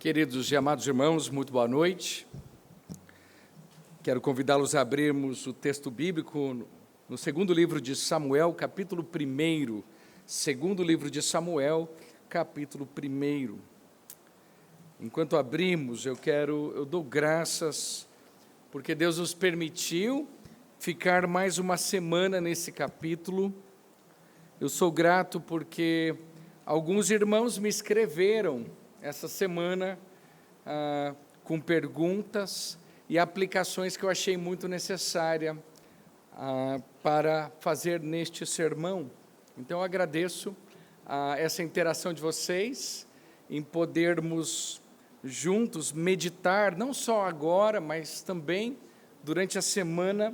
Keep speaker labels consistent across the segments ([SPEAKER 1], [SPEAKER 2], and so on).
[SPEAKER 1] Queridos e amados irmãos, muito boa noite. Quero convidá-los a abrirmos o texto bíblico no segundo livro de Samuel, capítulo 1. Segundo livro de Samuel, capítulo 1. Enquanto abrimos, eu dou graças, porque Deus nos permitiu ficar mais uma semana nesse capítulo. Eu sou grato porque alguns irmãos me escreveram essa semana com perguntas e aplicações que eu achei muito necessária para fazer neste sermão. Então, eu agradeço essa interação de vocês, em podermos juntos meditar, não só agora, mas também durante a semana,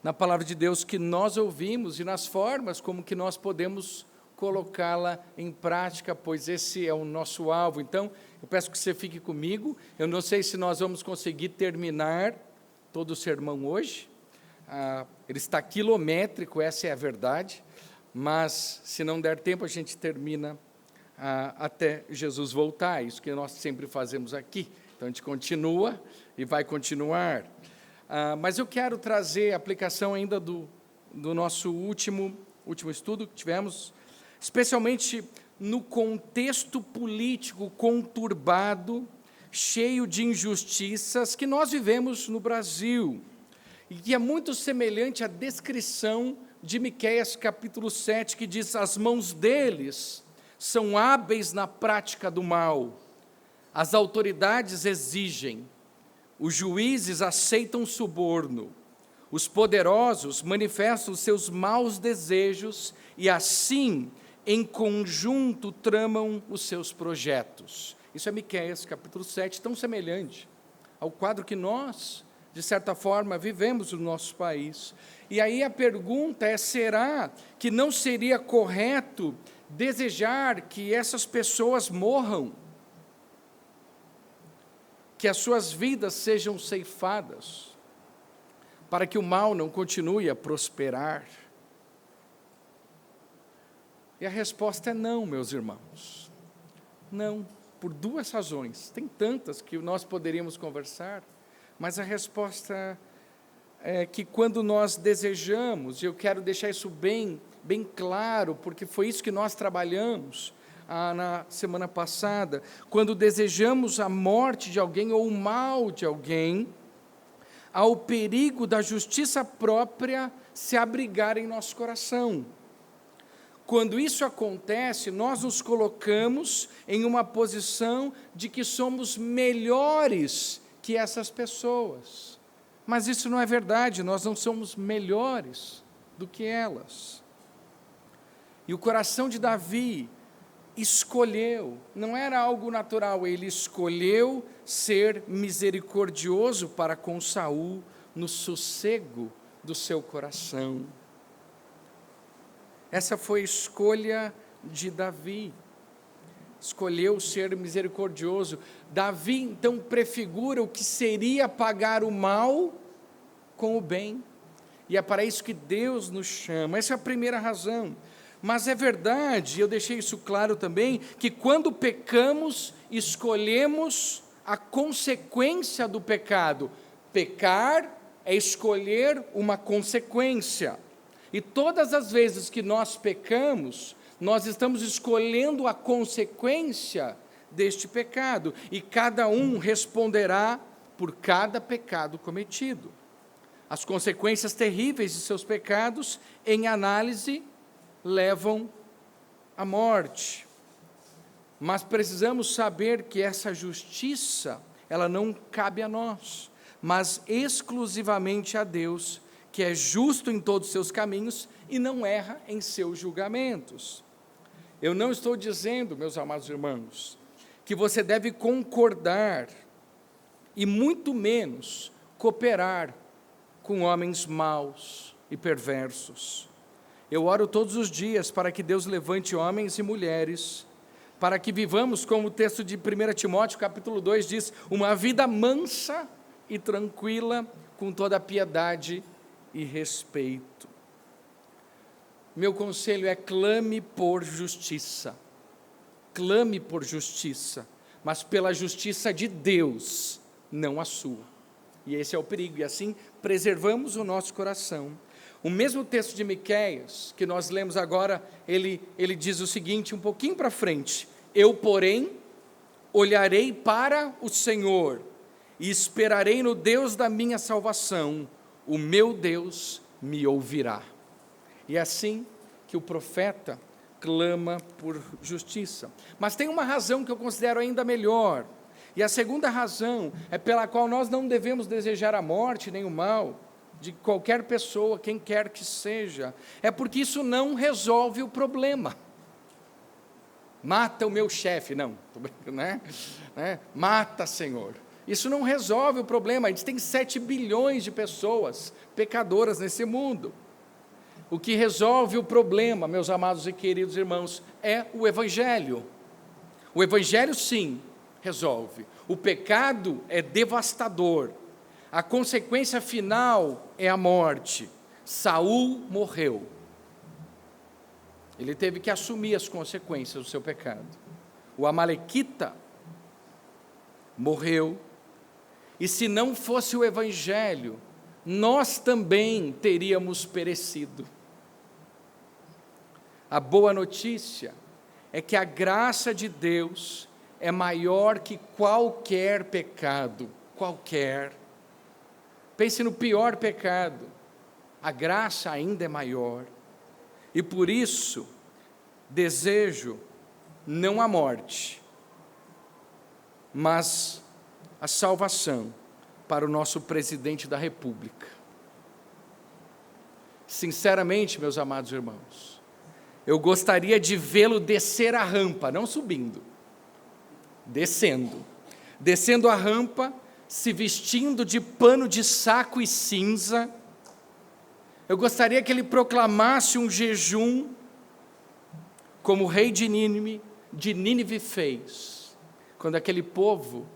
[SPEAKER 1] na palavra de Deus que nós ouvimos e nas formas como que nós podemos colocá-la em prática, pois esse é o nosso alvo. Então, eu peço que você fique comigo. Eu não sei se nós vamos conseguir terminar todo o sermão hoje. Ele está quilométrico, essa é a verdade, mas se não der tempo, a gente termina até Jesus voltar, isso que nós sempre fazemos aqui. Então, a gente continua e vai continuar. Mas eu quero trazer a aplicação ainda do nosso último estudo que tivemos, especialmente no contexto político conturbado, cheio de injustiças que nós vivemos no Brasil, e que é muito semelhante à descrição de Miqueias capítulo 7, que diz: as mãos deles são hábeis na prática do mal, as autoridades exigem, os juízes aceitam suborno, os poderosos manifestam os seus maus desejos e assim, em conjunto, tramam os seus projetos. Isso é Miqueias, capítulo 7, tão semelhante ao quadro que nós, de certa forma, vivemos no nosso país. E aí a pergunta é: será que não seria correto desejar que essas pessoas morram? Que as suas vidas sejam ceifadas, para que o mal não continue a prosperar? E a resposta é não, meus irmãos. Não, por duas razões. Tem tantas que nós poderíamos conversar, mas a resposta é que quando nós desejamos, e eu quero deixar isso bem claro, porque foi isso que nós trabalhamos na semana passada, quando desejamos a morte de alguém ou o mal de alguém, há o perigo da justiça própria se abrigar em nosso coração. Quando isso acontece, nós nos colocamos em uma posição de que somos melhores que essas pessoas. Mas isso não é verdade, nós não somos melhores do que elas. E o coração de Davi escolheu, não era algo natural, ele escolheu ser misericordioso para com Saul no sossego do seu coração. Essa foi a escolha de Davi, escolheu ser misericordioso. Davi, então, prefigura o que seria pagar o mal com o bem, e é para isso que Deus nos chama. Essa é a primeira razão. Mas é verdade, eu deixei isso claro também, que quando pecamos, escolhemos a consequência do pecado. Pecar é escolher uma consequência. E todas as vezes que nós pecamos, nós estamos escolhendo a consequência deste pecado, e cada um responderá por cada pecado cometido. As consequências terríveis de seus pecados, em análise, levam à morte. Mas precisamos saber que essa justiça, ela não cabe a nós, mas exclusivamente a Deus, que é justo em todos os seus caminhos e não erra em seus julgamentos. Eu não estou dizendo, meus amados irmãos, que você deve concordar e muito menos cooperar com homens maus e perversos. Eu oro todos os dias para que Deus levante homens e mulheres, para que vivamos, como o texto de 1 Timóteo, capítulo 2, diz, uma vida mansa e tranquila, com toda a piedade e respeito. Meu conselho é: clame por justiça. Clame por justiça. mas pela justiça de Deus, não a sua. E esse é o perigo, e assim preservamos o nosso coração. O mesmo texto de Miqueias, que nós lemos agora, ele diz o seguinte, um pouquinho para frente: eu, porém, olharei para o Senhor, e esperarei no Deus da minha salvação, o meu Deus me ouvirá. E é assim que o profeta clama por justiça. Mas tem uma razão que eu considero ainda melhor, e a segunda razão é pela qual nós não devemos desejar a morte nem o mal de qualquer pessoa, quem quer que seja, é porque isso não resolve o problema. Mata o meu chefe, não, estou brincando, né? Mata, Senhor. Isso não resolve o problema. A gente tem 7 bilhões de pessoas pecadoras nesse mundo. O que resolve o problema, meus amados e queridos irmãos, é o Evangelho. O Evangelho, sim, resolve. O pecado é devastador. A consequência final é a morte. Saul morreu. Ele teve que assumir as consequências do seu pecado. O amalequita morreu. E se não fosse o Evangelho, nós também teríamos perecido. A boa notícia é que a graça de Deus é maior que qualquer pecado, qualquer. Pense no pior pecado, a graça ainda é maior. E por isso, desejo não a morte, mas a salvação para o nosso presidente da República. Sinceramente, meus amados irmãos, eu gostaria de vê-lo descer a rampa, não subindo, descendo a rampa, se vestindo de pano de saco e cinza. Eu gostaria que ele proclamasse um jejum, como o rei de Nínive fez, quando aquele povo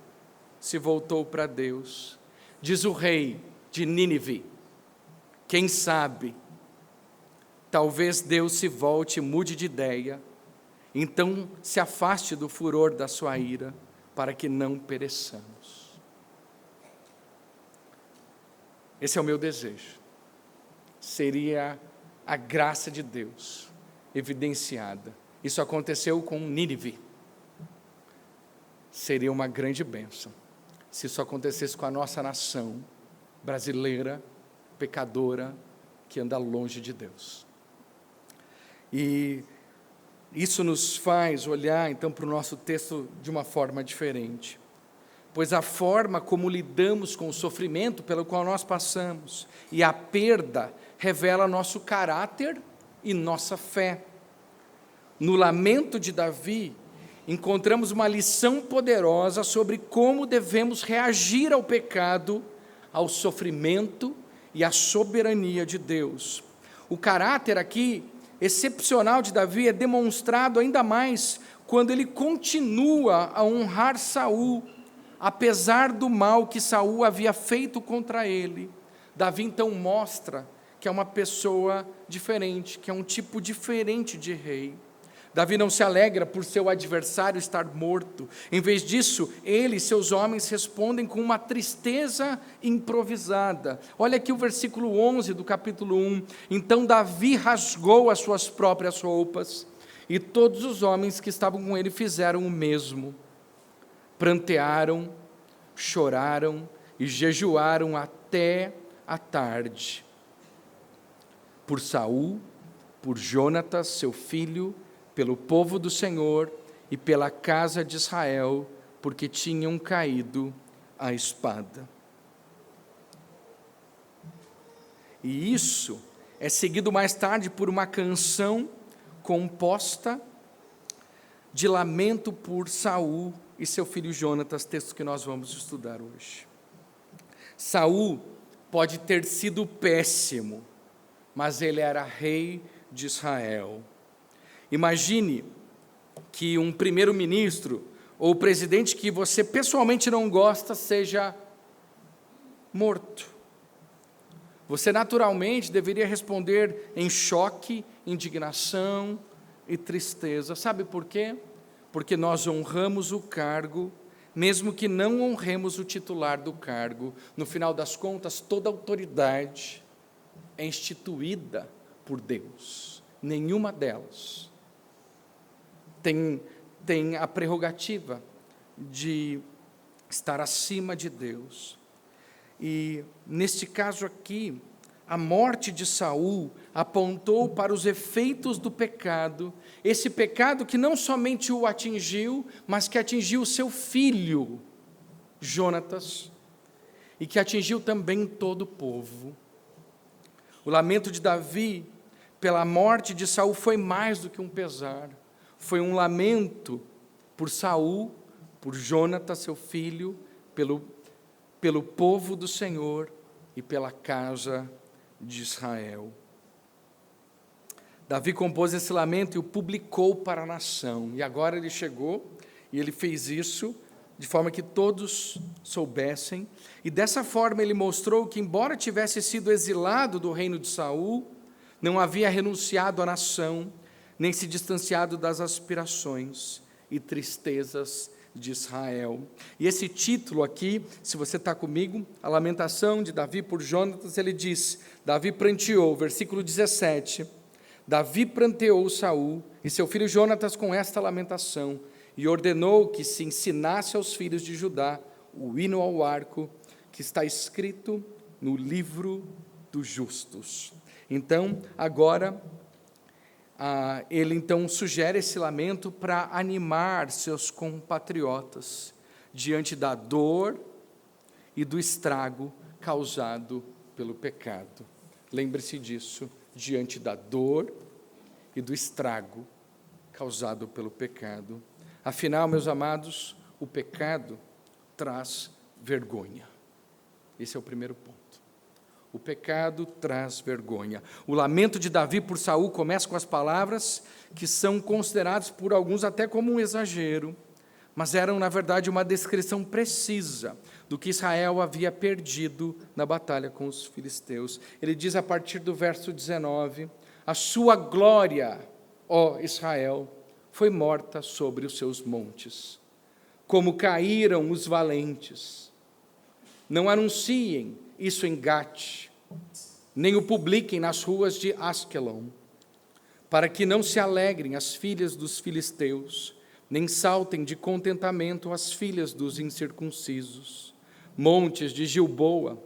[SPEAKER 1] se voltou para Deus. Diz o rei de Nínive: quem sabe, talvez Deus se volte e mude de ideia, então se afaste do furor da sua ira, para que não pereçamos. Esse é o meu desejo. Seria a graça de Deus evidenciada. Isso aconteceu com Nínive. Seria uma grande bênção se isso acontecesse com a nossa nação brasileira, pecadora, que anda longe de Deus. E isso nos faz olhar então para o nosso texto de uma forma diferente, pois a forma como lidamos com o sofrimento pelo qual nós passamos e a perda revela nosso caráter e nossa fé. No lamento de Davi, encontramos uma lição poderosa sobre como devemos reagir ao pecado, ao sofrimento e à soberania de Deus. O caráter aqui excepcional de Davi é demonstrado ainda mais quando ele continua a honrar Saul, apesar do mal que Saul havia feito contra ele. Davi então mostra que é uma pessoa diferente, que é um tipo diferente de rei. Davi não se alegra por seu adversário estar morto. Em vez disso, ele e seus homens respondem com uma tristeza improvisada. Olha aqui o versículo 11 do capítulo 1. Então Davi rasgou as suas próprias roupas, e todos os homens que estavam com ele fizeram o mesmo. Prantearam, choraram e jejuaram até a tarde. Por Saul, por Jonatas, seu filho, pelo povo do Senhor e pela casa de Israel, porque tinham caído à espada. E isso é seguido mais tarde por uma canção composta de lamento por Saul e seu filho Jonatas, texto que nós vamos estudar hoje. Saul pode ter sido péssimo, mas ele era rei de Israel. Imagine que um primeiro-ministro ou presidente que você pessoalmente não gosta seja morto. Você naturalmente deveria responder em choque, indignação e tristeza. Sabe por quê? porque nós honramos o cargo, mesmo que não honremos o titular do cargo. No final das contas, toda autoridade é instituída por Deus. Nenhuma delas tem a prerrogativa de estar acima de Deus. E, neste caso aqui, a morte de Saul apontou para os efeitos do pecado, esse pecado que não somente o atingiu, mas que atingiu o seu filho, Jonatas, e que atingiu também todo o povo. O lamento de Davi pela morte de Saul foi mais do que um pesar, foi um lamento por Saul, por Jonatas, seu filho, pelo povo do Senhor e pela casa de Israel. Davi compôs esse lamento e o publicou para a nação, e agora ele chegou e ele fez isso de forma que todos soubessem, e dessa forma ele mostrou que, embora tivesse sido exilado do reino de Saul, não havia renunciado à nação, nem se distanciado das aspirações e tristezas de Israel. E esse título aqui, se você está comigo, a lamentação de Davi por Jonatas, ele diz, Davi pranteou, versículo 17, Davi pranteou Saul e seu filho Jonatas com esta lamentação, e ordenou que se ensinasse aos filhos de Judá o hino ao arco, que está escrito no livro dos justos. Então, agora, ele então sugere esse lamento para animar seus compatriotas diante da dor e do estrago causado pelo pecado. Lembre-se disso, diante da dor e do estrago causado pelo pecado. Afinal, meus amados, o pecado traz vergonha. Esse é o primeiro ponto. O pecado traz vergonha. O lamento de Davi por Saul começa com as palavras que são consideradas por alguns até como um exagero, mas eram, na verdade, uma descrição precisa do que Israel havia perdido na batalha com os filisteus. Ele diz a partir do verso 19, a sua glória, ó Israel, foi morta sobre os seus montes, como caíram os valentes. Não anunciem isso em Gate, nem o publiquem nas ruas de Asquelon, para que não se alegrem as filhas dos filisteus, nem saltem de contentamento as filhas dos incircuncisos. Montes de Gilboa,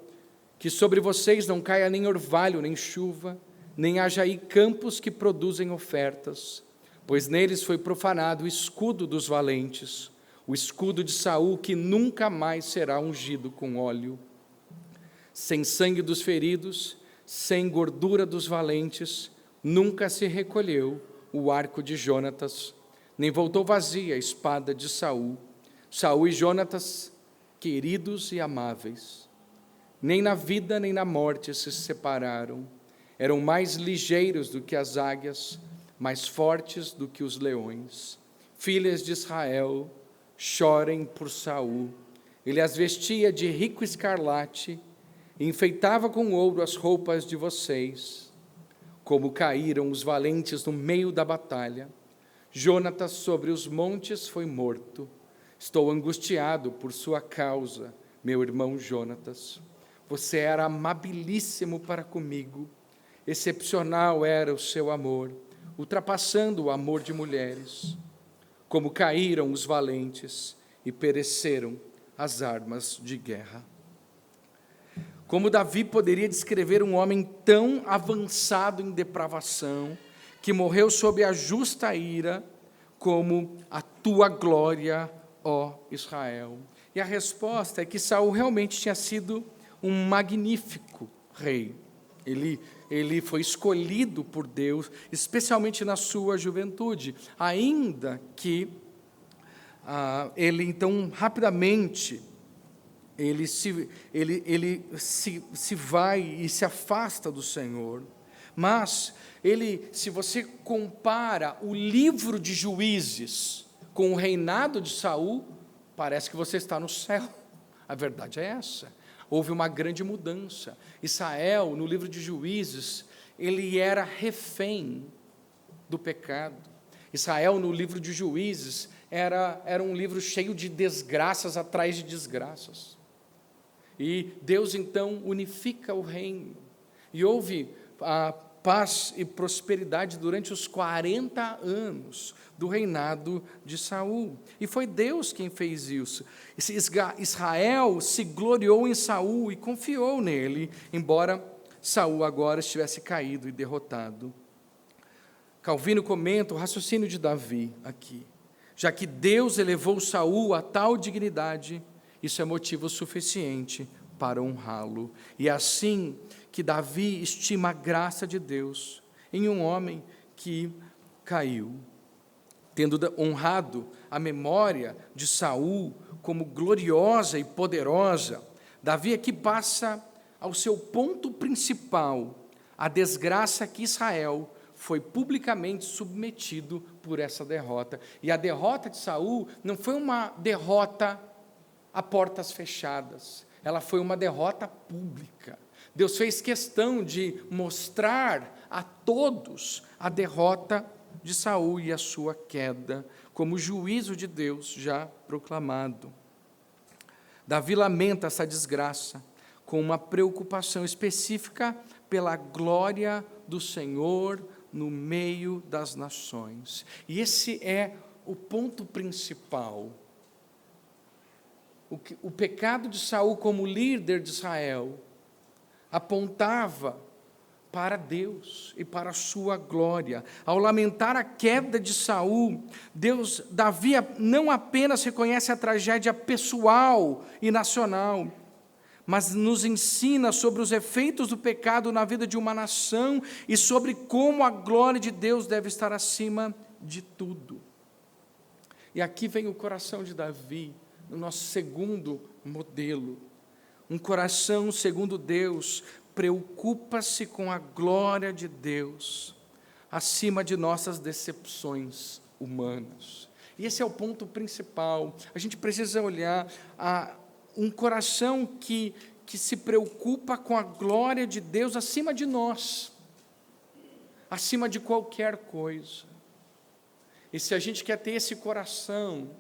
[SPEAKER 1] que sobre vocês não caia nem orvalho, nem chuva, nem haja aí campos que produzem ofertas, pois neles foi profanado o escudo dos valentes, o escudo de Saul, que nunca mais será ungido com óleo. Sem sangue dos feridos, sem gordura dos valentes, nunca se recolheu o arco de Jonatas, nem voltou vazia a espada de Saul. Saul e Jonatas, queridos e amáveis, nem na vida nem na morte se separaram, eram mais ligeiros do que as águias, mais fortes do que os leões. Filhas de Israel, chorem por Saul. Ele as vestia de rico escarlate, e enfeitava com ouro as roupas de vocês. Como caíram os valentes no meio da batalha, Jonatas sobre os montes foi morto. Estou angustiado por sua causa, meu irmão Jonatas. Você era amabilíssimo para comigo, excepcional era o seu amor, ultrapassando o amor de mulheres. Como caíram os valentes e pereceram as armas de guerra. Como Davi poderia descrever um homem tão avançado em depravação, que morreu sob a justa ira, como a tua glória, ó Israel? E a resposta é que Saul realmente tinha sido um magnífico rei. Ele foi escolhido por Deus, especialmente na sua juventude, ainda que ele então rapidamente ele se vai e se afasta do Senhor. Mas se você compara o livro de Juízes com o reinado de Saul, parece que você está no céu. A verdade é essa. Houve uma grande mudança. Israel, no livro de Juízes, ele era refém do pecado. Israel, no livro de Juízes, era um livro cheio de desgraças atrás de desgraças. E Deus, então, unifica o reino. E houve a paz e prosperidade durante os 40 anos do reinado de Saul. E foi Deus quem fez isso. Israel se gloriou em Saul e confiou nele, embora Saul agora estivesse caído e derrotado. Calvino comenta o raciocínio de Davi aqui. Já que Deus elevou Saul a tal dignidade, isso é motivo suficiente para honrá-lo. E é assim que Davi estima a graça de Deus em um homem que caiu. Tendo honrado a memória de Saul como gloriosa e poderosa, Davi aqui passa ao seu ponto principal, a desgraça que Israel foi publicamente submetido por essa derrota. E a derrota de Saul não foi uma derrota a portas fechadas, ela foi uma derrota pública. Deus fez questão de mostrar a todos a derrota de Saul e a sua queda, como juízo de Deus já proclamado. Davi lamenta essa desgraça com uma preocupação específica pela glória do Senhor no meio das nações. E esse é o ponto principal. O pecado de Saul como líder de Israel apontava para Deus e para a sua glória. Ao lamentar a queda de Saul, Davi não apenas reconhece a tragédia pessoal e nacional, mas nos ensina sobre os efeitos do pecado na vida de uma nação e sobre como a glória de Deus deve estar acima de tudo. E aqui vem o coração de Davi, no nosso segundo modelo. Um coração segundo Deus preocupa-se com a glória de Deus acima de nossas decepções humanas. E esse é o ponto principal. A gente precisa olhar um coração que se preocupa com a glória de Deus acima de nós, acima de qualquer coisa. E se a gente quer ter esse coração,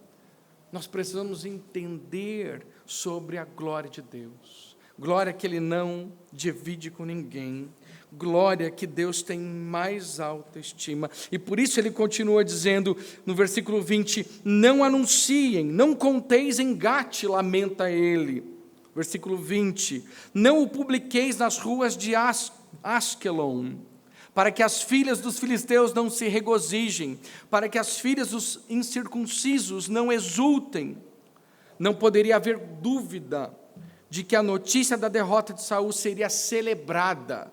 [SPEAKER 1] nós precisamos entender sobre a glória de Deus. Glória que Ele não divide com ninguém. Glória que Deus tem mais alta estima. E por isso Ele continua dizendo no versículo 20, não anunciem, não conteis em Gate, lamenta Ele. Versículo 20, não o publiqueis nas ruas de Asquelon, para que as filhas dos filisteus não se regozijem, para que as filhas dos incircuncisos não exultem. Não poderia haver dúvida de que a notícia da derrota de Saul seria celebrada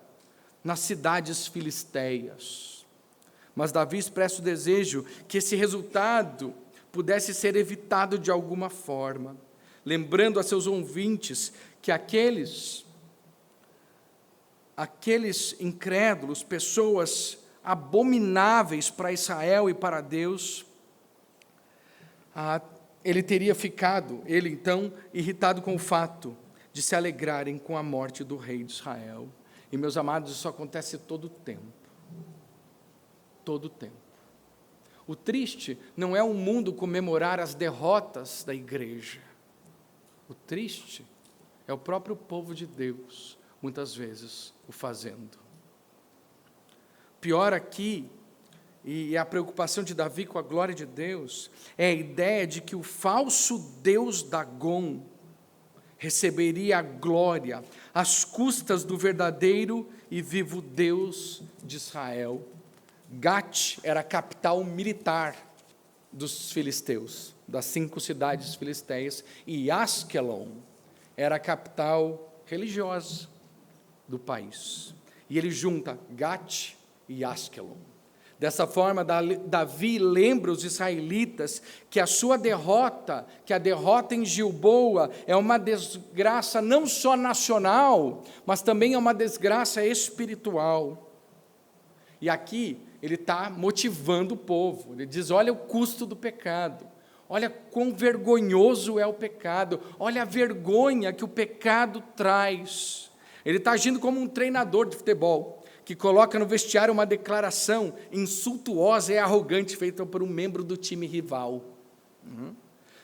[SPEAKER 1] nas cidades filisteias. Mas Davi expressa o desejo que esse resultado pudesse ser evitado de alguma forma, lembrando a seus ouvintes que aqueles incrédulos, pessoas abomináveis para Israel e para Deus, ele teria ficado, ele então, irritado com o fato de se alegrarem com a morte do rei de Israel. E, meus amados, isso acontece todo o tempo. Todo o tempo. O triste não é o mundo comemorar as derrotas da igreja. O triste é o próprio povo de Deus, muitas vezes, o fazendo. Pior aqui, e a preocupação de Davi com a glória de Deus, é a ideia de que o falso deus Dagom receberia a glória às custas do verdadeiro e vivo Deus de Israel. Gate era a capital militar dos filisteus, das 5 cidades filisteias, e Asquelon era a capital religiosa do país. E ele junta Gate e Asquelon. Dessa forma, Davi lembra os israelitas que a sua derrota, que a derrota em Gilboa, é uma desgraça não só nacional, mas também é uma desgraça espiritual. E aqui ele está motivando o povo. Ele diz, olha o custo do pecado. Olha quão vergonhoso é o pecado. Olha a vergonha que o pecado traz. Ele está agindo como um treinador de futebol, que coloca no vestiário uma declaração insultuosa e arrogante feita por um membro do time rival.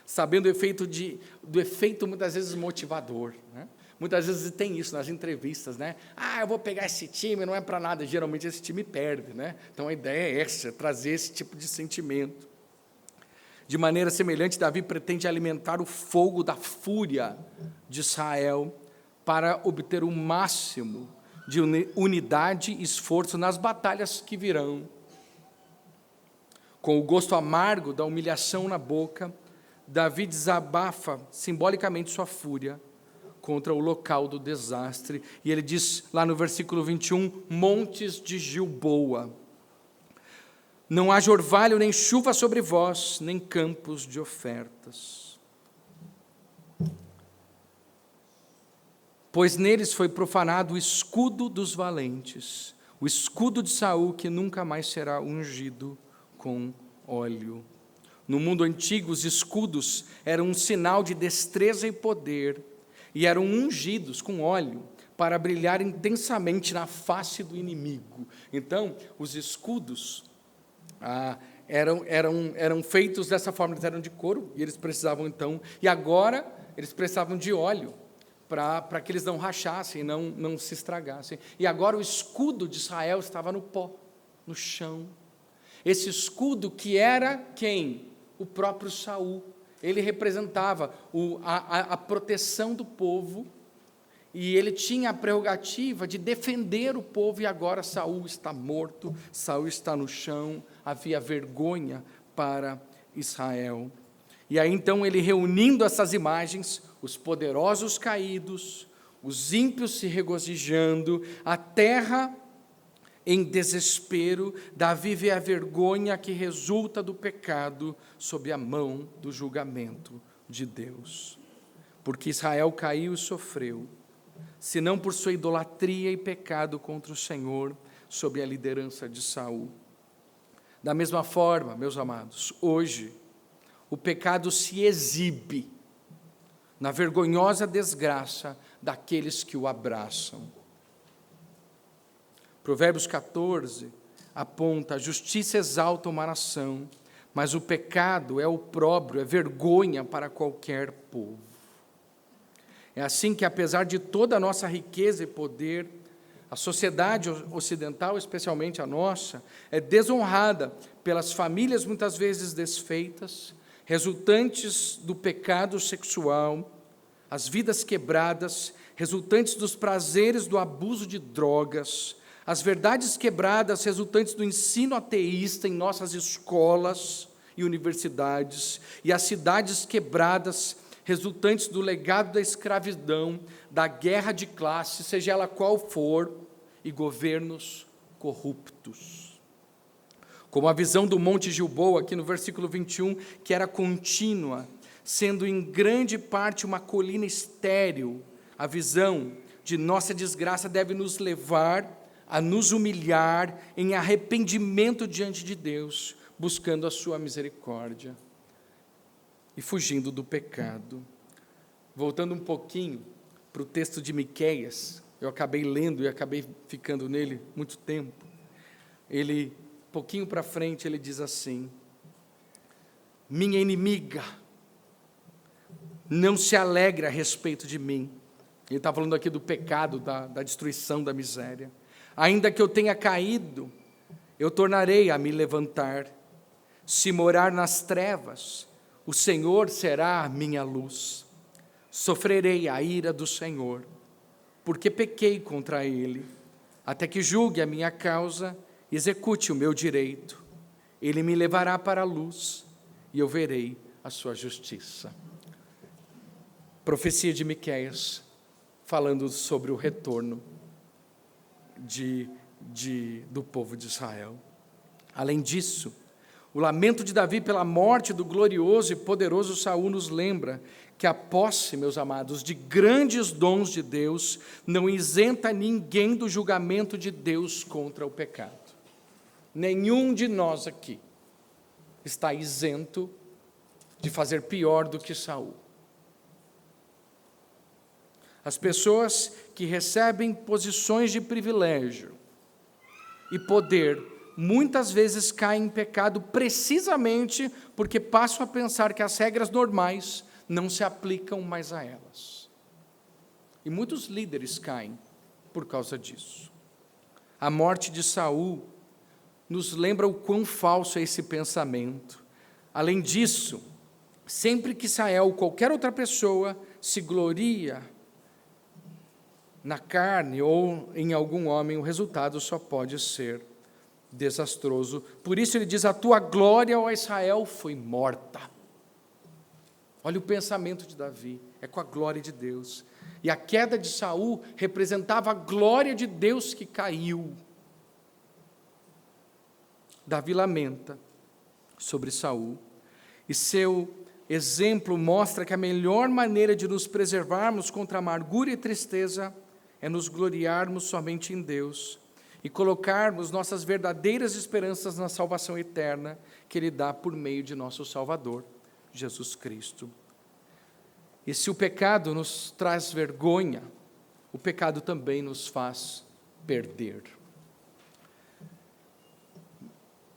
[SPEAKER 1] Sabendo do efeito muitas vezes motivador, né? Muitas vezes tem isso nas entrevistas, né? Eu vou pegar esse time, não é para nada, geralmente esse time perde, né? Então a ideia é essa, trazer esse tipo de sentimento. De maneira semelhante, Davi pretende alimentar o fogo da fúria de Israel para obter o máximo de unidade e esforço nas batalhas que virão. Com o gosto amargo da humilhação na boca, Davi desabafa simbolicamente sua fúria contra o local do desastre. E ele diz lá no versículo 21, montes de Gilboa, não haja orvalho nem chuva sobre vós, nem campos de ofertas. Pois neles foi profanado o escudo dos valentes, o escudo de Saul, que nunca mais será ungido com óleo. No mundo antigo, os escudos eram um sinal de destreza e poder, e eram ungidos com óleo para brilhar intensamente na face do inimigo. Então, os escudos eram feitos dessa forma, eles eram de couro, e eles precisavam então, e agora eles precisavam de óleo, para que eles não rachassem, não se estragassem. E agora o escudo de Israel estava no pó, no chão. Esse escudo que era quem? O próprio Saul. Ele representava a proteção do povo, e ele tinha a prerrogativa de defender o povo, e agora Saul está morto, Saul está no chão, havia vergonha para Israel. E aí então ele, reunindo essas imagens, os poderosos caídos, os ímpios se regozijando, a terra em desespero, Davi vê a vergonha que resulta do pecado sob a mão do julgamento de Deus. Porque Israel caiu e sofreu, senão por sua idolatria e pecado contra o Senhor, sob a liderança de Saul. Da mesma forma, meus amados, hoje, o pecado se exibe na vergonhosa desgraça daqueles que o abraçam. Provérbios 14 aponta: a justiça exalta uma nação, mas o pecado é opróbrio, é vergonha para qualquer povo. É assim que, apesar de toda a nossa riqueza e poder, a sociedade ocidental, especialmente a nossa, é desonrada pelas famílias muitas vezes desfeitas, resultantes do pecado sexual, as vidas quebradas, resultantes dos prazeres do abuso de drogas, as verdades quebradas resultantes do ensino ateísta em nossas escolas e universidades, e as cidades quebradas resultantes do legado da escravidão, da guerra de classe, seja ela qual for, e governos corruptos. Como a visão do Monte Gilboa, aqui no versículo 21, que era contínua, sendo em grande parte uma colina estéril, a visão de nossa desgraça deve nos levar a nos humilhar em arrependimento diante de Deus, buscando a sua misericórdia e fugindo do pecado. Voltando um pouquinho para o texto de Miqueias, eu acabei lendo e acabei ficando nele muito tempo. Ele, pouquinho para frente, ele diz assim: minha inimiga não se alegra a respeito de mim. Ele está falando aqui do pecado, da destruição, da miséria. Ainda que eu tenha caído, eu tornarei a me levantar. Se morar nas trevas, o Senhor será a minha luz. Sofrerei a ira do Senhor, porque pequei contra Ele, até que julgue a minha causa e execute o meu direito. Ele me levará para a luz, e eu verei a sua justiça. Profecia de Miqueias, falando sobre o retorno do povo de Israel. Além disso, o lamento de Davi pela morte do glorioso e poderoso Saul nos lembra que a posse, meus amados, de grandes dons de Deus não isenta ninguém do julgamento de Deus contra o pecado. Nenhum de nós aqui está isento de fazer pior do que Saul. As pessoas que recebem posições de privilégio e poder muitas vezes caem em pecado precisamente porque passam a pensar que as regras normais não se aplicam mais a elas. E muitos líderes caem por causa disso. A morte de Saul nos lembra o quão falso é esse pensamento. Além disso, sempre que Israel ou qualquer outra pessoa se gloria na carne ou em algum homem, o resultado só pode ser desastroso. Por isso ele diz: a tua glória, ó Israel, foi morta. Olha o pensamento de Davi, é com a glória de Deus. E a queda de Saul representava a glória de Deus que caiu. Davi lamenta sobre Saul, e seu exemplo mostra que a melhor maneira de nos preservarmos contra a amargura e tristeza é nos gloriarmos somente em Deus e colocarmos nossas verdadeiras esperanças na salvação eterna que Ele dá por meio de nosso Salvador, Jesus Cristo. E se o pecado nos traz vergonha, o pecado também nos faz perder.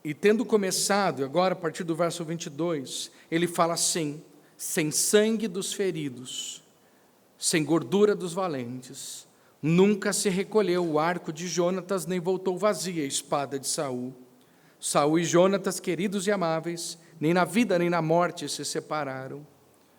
[SPEAKER 1] E tendo começado, agora a partir do verso 22, ele fala assim: sem sangue dos feridos, sem gordura dos valentes, nunca se recolheu o arco de Jonatas, nem voltou vazia a espada de Saul. Saul e Jonatas, queridos e amáveis, nem na vida nem na morte se separaram.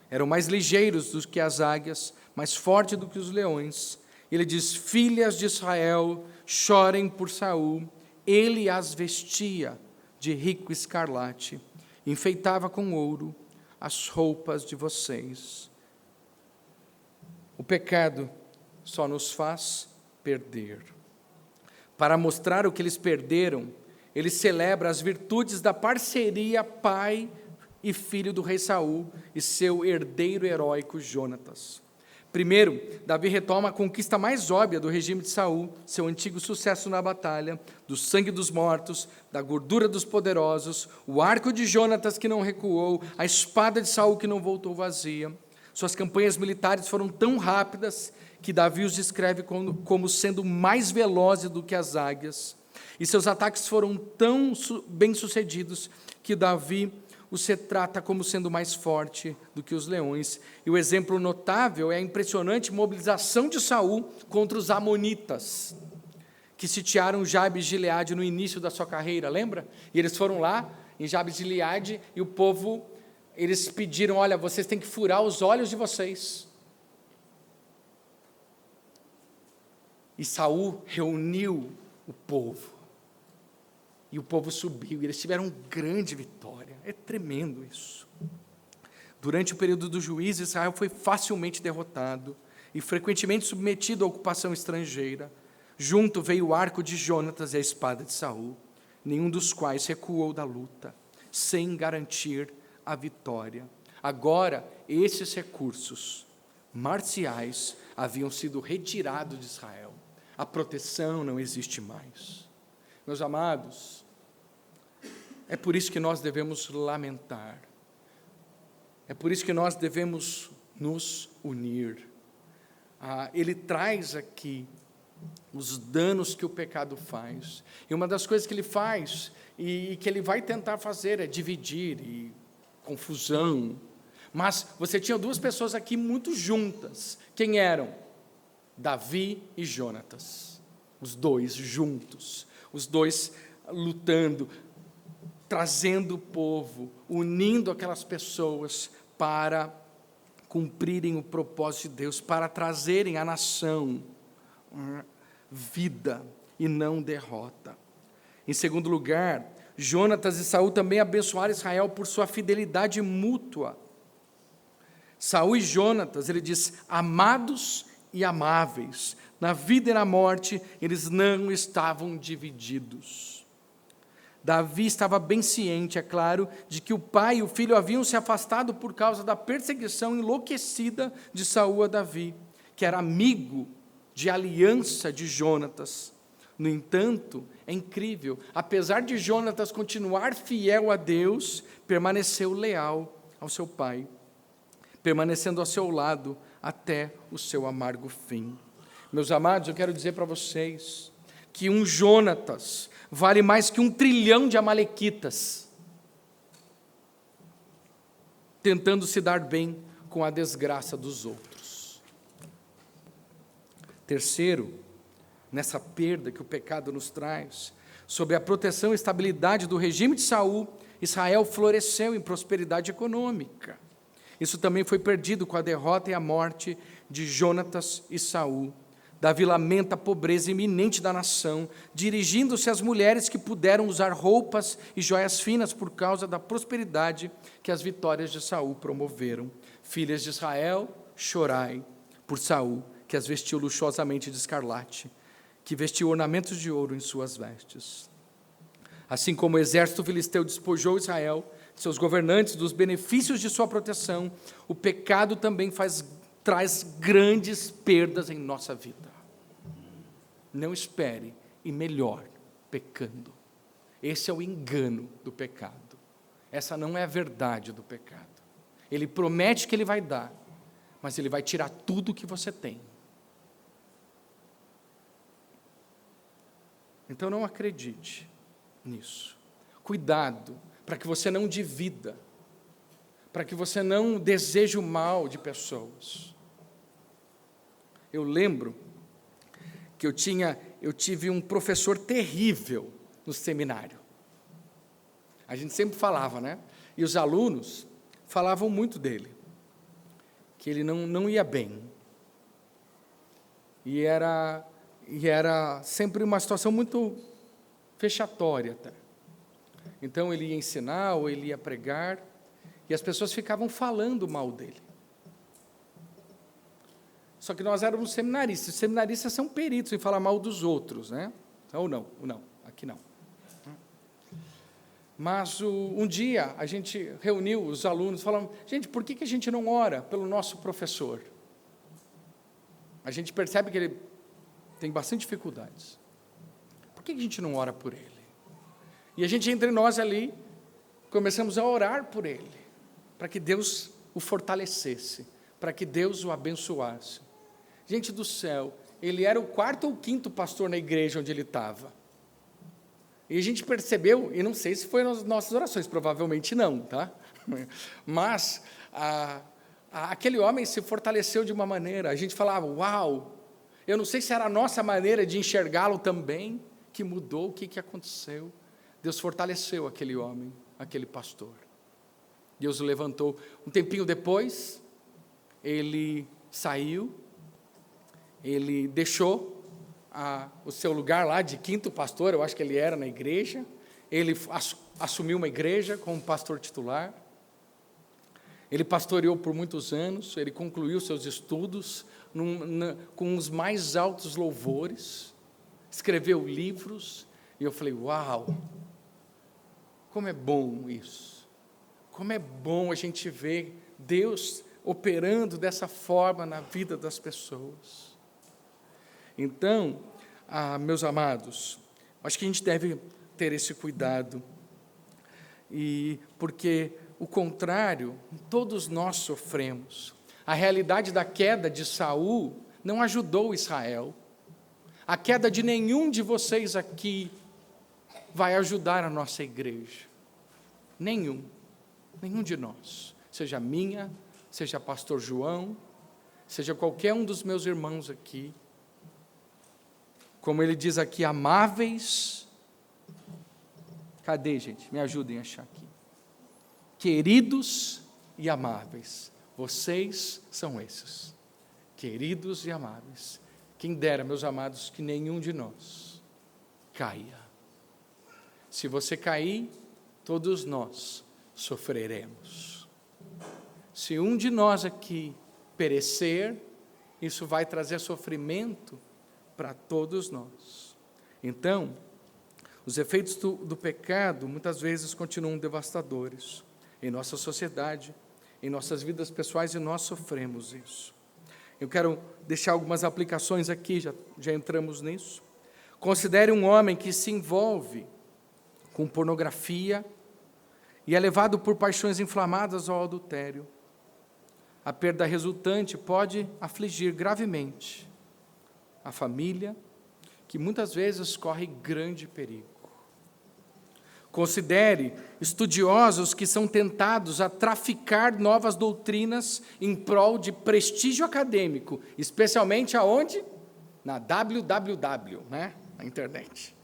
[SPEAKER 1] Eram mais ligeiros do que as águias, mais fortes do que os leões. Ele diz: filhas de Israel, chorem por Saul. Ele as vestia de rico escarlate, enfeitava com ouro as roupas de vocês. O pecado só nos faz perder. Para mostrar o que eles perderam, ele celebra as virtudes da parceria pai e filho do rei Saul e seu herdeiro heróico Jonatas. Primeiro, Davi retoma a conquista mais óbvia do regime de Saul, seu antigo sucesso na batalha, do sangue dos mortos, da gordura dos poderosos, o arco de Jonatas que não recuou, a espada de Saul que não voltou vazia. Suas campanhas militares foram tão rápidas que Davi os descreve como sendo mais velozes do que as águias, e seus ataques foram tão bem-sucedidos que Davi os retrata como sendo mais forte do que os leões. E o exemplo notável é a impressionante mobilização de Saul contra os amonitas, que sitiaram Jabes de Gileade no início da sua carreira, lembra? E eles foram lá em Jabes de Gileade e o povo, eles pediram: olha, vocês têm que furar os olhos de vocês. E Saul reuniu o povo. E o povo subiu, e eles tiveram grande vitória. É tremendo isso. Durante o período do juízo, Israel foi facilmente derrotado e frequentemente submetido à ocupação estrangeira. Junto veio o arco de Jonatas e a espada de Saul, nenhum dos quais recuou da luta, sem garantir a vitória. Agora, esses recursos marciais haviam sido retirados de Israel. A proteção não existe mais. Meus amados, é por isso que nós devemos lamentar, é por isso que nós devemos nos unir. Ele traz aqui os danos que o pecado faz, e uma das coisas que ele faz, e que ele vai tentar fazer, é dividir, e confusão. Mas você tinha duas pessoas aqui muito juntas. Quem eram? Davi e Jonatas, os dois juntos, os dois lutando, trazendo o povo, unindo aquelas pessoas para cumprirem o propósito de Deus, para trazerem à nação vida e não derrota. Em segundo lugar, Jonatas e Saul também abençoaram Israel por sua fidelidade mútua. Saul e Jonatas, ele diz, amados e amáveis, na vida e na morte, eles não estavam divididos. Davi estava bem ciente, é claro, de que o pai e o filho haviam se afastado por causa da perseguição enlouquecida de Saul a Davi, que era amigo de aliança de Jonatas. No entanto, é incrível, apesar de Jonatas continuar fiel a Deus, permaneceu leal ao seu pai, permanecendo ao seu lado até o seu amargo fim. Meus amados, eu quero dizer para vocês, que um Jonatas vale mais que 1 trilhão de amalequitas, tentando se dar bem com a desgraça dos outros. Terceiro, nessa perda que o pecado nos traz, sob a proteção e estabilidade do regime de Saul, Israel floresceu em prosperidade econômica. Isso também foi perdido com a derrota e a morte de Jonatas e Saul. Davi lamenta a pobreza iminente da nação, dirigindo-se às mulheres que puderam usar roupas e joias finas por causa da prosperidade que as vitórias de Saul promoveram. Filhas de Israel, chorai por Saul, que as vestiu luxuosamente de escarlate, que vestiu ornamentos de ouro em suas vestes. Assim como o exército filisteu despojou Israel, seus governantes, dos benefícios de sua proteção, o pecado também traz grandes perdas em nossa vida. Não espere e melhor pecando. Esse é o engano do pecado. Essa não é a verdade do pecado. Ele promete que ele vai dar, mas ele vai tirar tudo que você tem. Então não acredite nisso. Cuidado para que você não divida, para que você não deseje o mal de pessoas. Eu lembro que eu tive um professor terrível no seminário. A gente sempre falava, né? E os alunos falavam muito dele, que ele não ia bem. E era sempre uma situação muito fechatória. Tá? Então ele ia ensinar ou ele ia pregar, e as pessoas ficavam falando mal dele. Só que nós éramos seminaristas. Os seminaristas são peritos em falar mal dos outros, né? Ou não, aqui não. Mas um dia a gente reuniu os alunos, falamos, gente, por que a gente não ora pelo nosso professor? A gente percebe que ele tem bastante dificuldades. Por que a gente não ora por ele? E a gente, entre nós ali, começamos a orar por ele, para que Deus o fortalecesse, para que Deus o abençoasse. Gente do céu, ele era o 4º ou 5º pastor na igreja onde ele estava. E a gente percebeu, e não sei se foi nas nossas orações, provavelmente não, tá? Mas aquele homem se fortaleceu de uma maneira, a gente falava, uau, eu não sei se era a nossa maneira de enxergá-lo também, que mudou, o que aconteceu. Deus fortaleceu aquele homem, aquele pastor. Deus o levantou. Um tempinho depois, ele saiu, ele deixou o seu lugar lá de 5º pastor, eu acho que ele era na igreja, ele assumiu uma igreja como pastor titular, ele pastoreou por muitos anos, ele concluiu seus estudos com os mais altos louvores, escreveu livros, e eu falei, uau, como é bom isso, como é bom a gente ver Deus operando dessa forma na vida das pessoas. Então, meus amados, acho que a gente deve ter esse cuidado, porque o contrário, todos nós sofremos. A realidade da queda de Saul não ajudou Israel. A queda de nenhum de vocês aqui vai ajudar a nossa igreja. Nenhum de nós. Seja minha, seja pastor João, seja qualquer um dos meus irmãos aqui. Como ele diz aqui, amáveis. Cadê, gente? Me ajudem a achar aqui. Queridos e amáveis. Vocês são esses. Queridos e amáveis. Quem dera, meus amados, que nenhum de nós caia. Se você cair, todos nós sofreremos. Se um de nós aqui perecer, isso vai trazer sofrimento para todos nós. Então, os efeitos do pecado muitas vezes continuam devastadores em nossa sociedade, em nossas vidas pessoais, e nós sofremos isso. Eu quero deixar algumas aplicações aqui, já entramos nisso. Considere um homem que se envolve com pornografia e é levado por paixões inflamadas ao adultério. A perda resultante pode afligir gravemente a família que muitas vezes corre grande perigo. Considere estudiosos que são tentados a traficar novas doutrinas em prol de prestígio acadêmico, especialmente aonde? Na www, né? Na internet,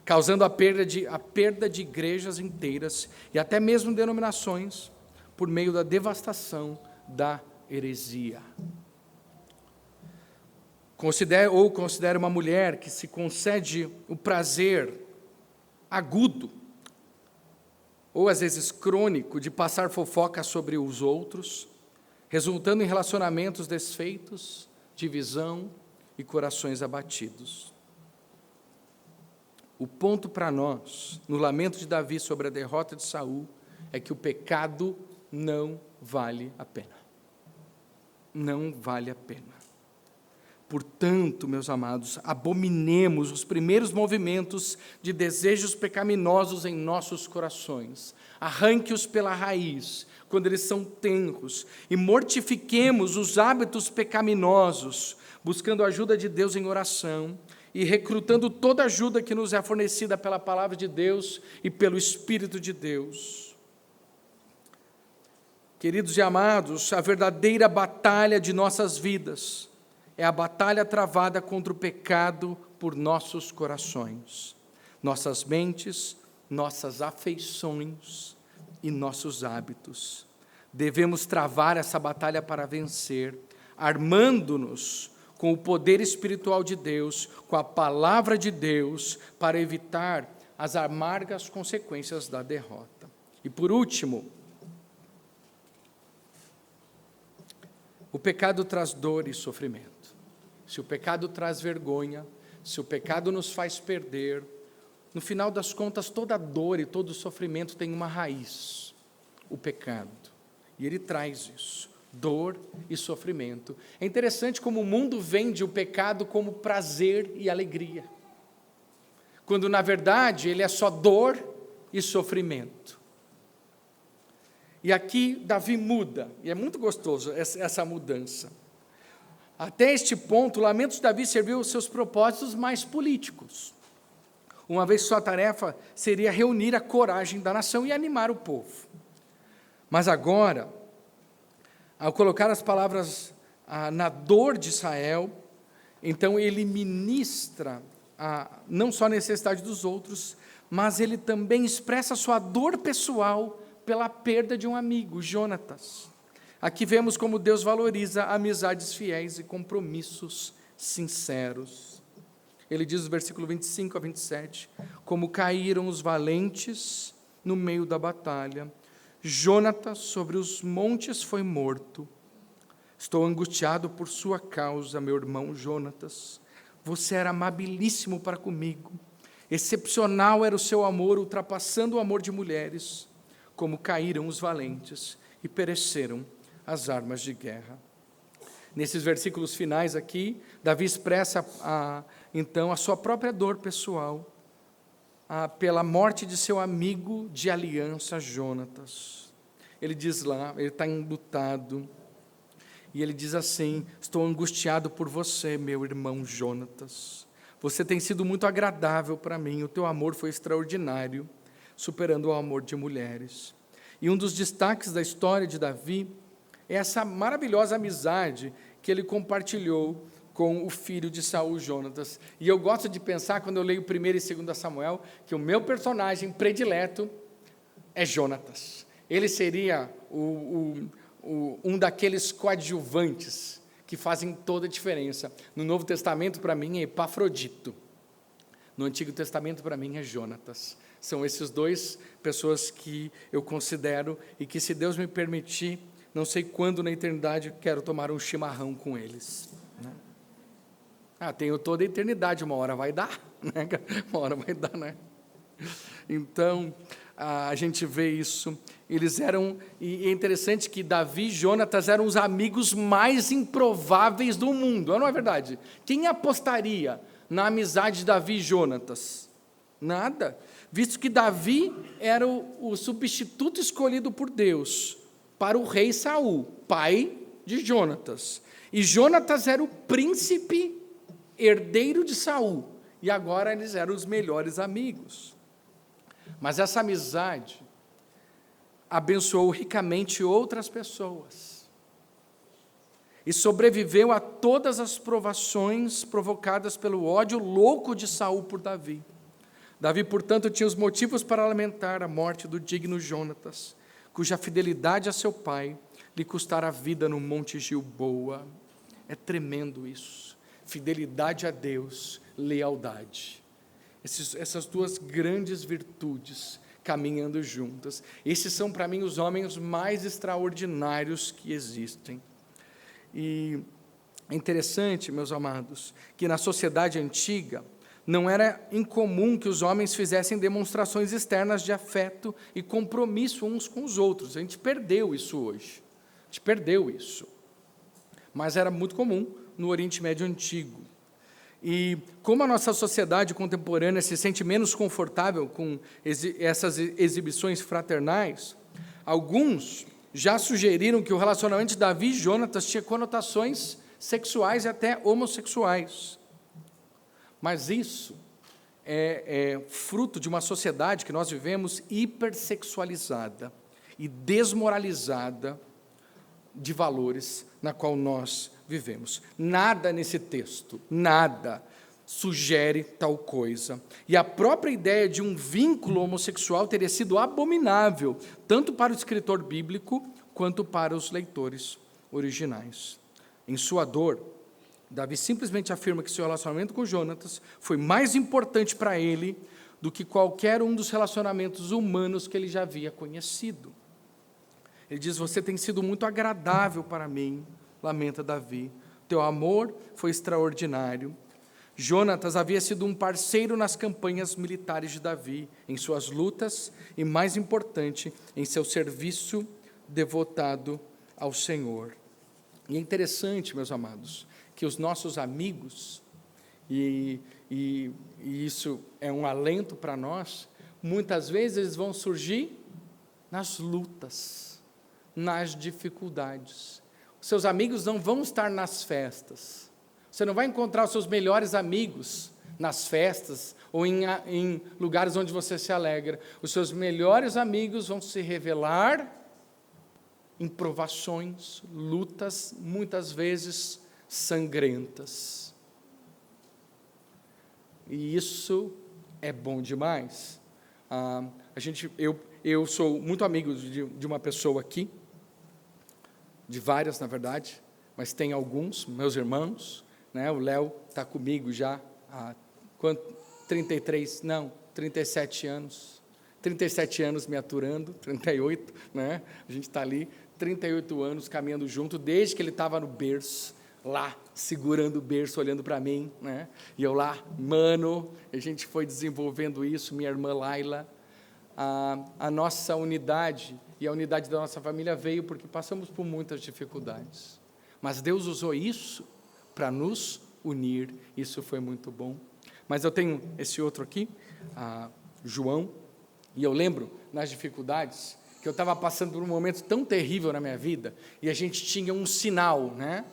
[SPEAKER 1] causando a perda de igrejas inteiras e até mesmo denominações por meio da devastação da heresia. Considere uma mulher que se concede o prazer agudo, ou às vezes crônico, de passar fofoca sobre os outros, resultando em relacionamentos desfeitos, divisão e corações abatidos. O ponto para nós, no lamento de Davi sobre a derrota de Saul, é que o pecado não vale a pena. Não vale a pena. Portanto, meus amados, abominemos os primeiros movimentos de desejos pecaminosos em nossos corações. Arranque-os pela raiz, quando eles são tenros, e mortifiquemos os hábitos pecaminosos, buscando a ajuda de Deus em oração e recrutando toda a ajuda que nos é fornecida pela palavra de Deus e pelo Espírito de Deus. Queridos e amados, a verdadeira batalha de nossas vidas é a batalha travada contra o pecado por nossos corações, nossas mentes, nossas afeições e nossos hábitos. Devemos travar essa batalha para vencer, armando-nos com o poder espiritual de Deus, com a palavra de Deus, para evitar as amargas consequências da derrota. E por último, o pecado traz dor e sofrimento. Se o pecado traz vergonha, se o pecado nos faz perder, no final das contas, toda dor e todo sofrimento tem uma raiz, o pecado. E ele traz isso, dor e sofrimento. É interessante como o mundo vende o pecado como prazer e alegria, quando na verdade ele é só dor e sofrimento. E aqui Davi muda, e é muito gostoso essa mudança. Até este ponto, o lamento de Davi serviu aos seus propósitos mais políticos, uma vez que sua tarefa seria reunir a coragem da nação e animar o povo. Mas agora, ao colocar as palavras na dor de Israel, então ele ministra não só a necessidade dos outros, mas ele também expressa sua dor pessoal pela perda de um amigo, Jonatas. Aqui vemos como Deus valoriza amizades fiéis e compromissos sinceros. Ele diz no versículo 25 a 27, como caíram os valentes no meio da batalha, Jonatas sobre os montes foi morto. Estou angustiado por sua causa, meu irmão Jonatas. Você era amabilíssimo para comigo. Excepcional era o seu amor, ultrapassando o amor de mulheres. Como caíram os valentes e pereceram as armas de guerra. Nesses versículos finais aqui, Davi expressa então a sua própria dor pessoal pela morte de seu amigo de aliança, Jonatas. Ele diz lá, ele está enlutado, e ele diz assim: estou angustiado por você, meu irmão Jonatas. Você tem sido muito agradável para mim, o teu amor foi extraordinário, superando o amor de mulheres. E um dos destaques da história de Davi é essa maravilhosa amizade que ele compartilhou com o filho de Saul, Jonatas. E eu gosto de pensar, quando eu leio 1 e 2 Samuel, que o meu personagem predileto é Jonatas. Ele seria um daqueles coadjuvantes que fazem toda a diferença. No Novo Testamento, para mim, é Epafrodito. No Antigo Testamento, para mim, é Jonatas. São esses dois pessoas que eu considero e que, se Deus me permitir, não sei quando na eternidade, quero tomar um chimarrão com eles. Né? Tenho toda a eternidade, uma hora vai dar, né? Uma hora vai dar, né? Então, a gente vê isso. Eles eram, e é interessante que Davi e Jonatas eram os amigos mais improváveis do mundo, não é verdade? Quem apostaria na amizade de Davi e Jonatas? Nada, visto que Davi era o substituto escolhido por Deus para o rei Saul, pai de Jonatas. E Jonatas era o príncipe herdeiro de Saul. e agora eles eram os melhores amigos. Mas essa amizade abençoou ricamente outras pessoas e sobreviveu a todas as provações provocadas pelo ódio louco de Saul por Davi. Davi, portanto, tinha os motivos para lamentar a morte do digno Jonatas, cuja fidelidade a seu pai lhe custara a vida no Monte Gilboa. É tremendo isso. Fidelidade a Deus, lealdade. Essas duas grandes virtudes caminhando juntas. Esses são, para mim, os homens mais extraordinários que existem. E é interessante, meus amados, que na sociedade antiga não era incomum que os homens fizessem demonstrações externas de afeto e compromisso uns com os outros. A gente perdeu isso hoje. A gente perdeu isso. Mas era muito comum no Oriente Médio Antigo. E como a nossa sociedade contemporânea se sente menos confortável com essas exibições fraternais, alguns já sugeriram que o relacionamento de Davi e Jonatas tinha conotações sexuais e até homossexuais. Mas isso é fruto de uma sociedade que nós vivemos hipersexualizada e desmoralizada de valores na qual nós vivemos. Nada nesse texto, nada sugere tal coisa. E a própria ideia de um vínculo homossexual teria sido abominável, tanto para o escritor bíblico, quanto para os leitores originais. Em sua dor, Davi simplesmente afirma que seu relacionamento com Jonatas foi mais importante para ele do que qualquer um dos relacionamentos humanos que ele já havia conhecido. Ele diz: você tem sido muito agradável para mim, lamenta Davi. Teu amor foi extraordinário. Jonatas havia sido um parceiro nas campanhas militares de Davi, em suas lutas e, mais importante, em seu serviço devotado ao Senhor. E é interessante, meus amados, que os nossos amigos, e isso é um alento para nós, muitas vezes eles vão surgir nas lutas, nas dificuldades. Os seus amigos não vão estar nas festas. Você não vai encontrar os seus melhores amigos nas festas ou em lugares onde você se alegra. Os seus melhores amigos vão se revelar em provações, lutas, muitas vezes sangrentas. E isso é bom demais. Eu sou muito amigo de uma pessoa aqui, de várias, na verdade, mas tem alguns, meus irmãos, né? O Léo está comigo já há 37 anos. 37 anos me aturando, 38, né? A gente está ali, 38 anos caminhando junto, desde que ele estava no berço, lá, segurando o berço, olhando para mim, né? E eu lá, mano, a gente foi desenvolvendo isso, minha irmã Laila. A nossa unidade e a unidade da nossa família veio porque passamos por muitas dificuldades. Mas Deus usou isso para nos unir, isso foi muito bom. Mas eu tenho esse outro aqui, João, e eu lembro, nas dificuldades, que eu estava passando por um momento tão terrível na minha vida, e a gente tinha um sinal, né?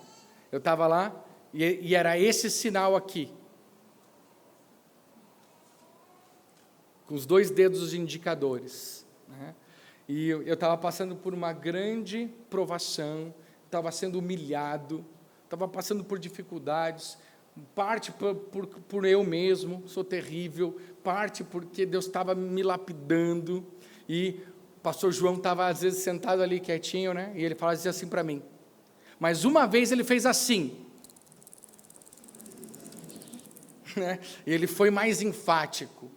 [SPEAKER 1] Eu estava lá, e era esse sinal aqui, com os 2 dedos indicadores, né? E eu estava passando por uma grande provação, estava sendo humilhado, estava passando por dificuldades, parte por eu mesmo, sou terrível, parte porque Deus estava me lapidando, e o pastor João estava às vezes sentado ali quietinho, né? E ele dizia assim para mim, mas uma vez ele fez assim, né? E ele foi mais enfático.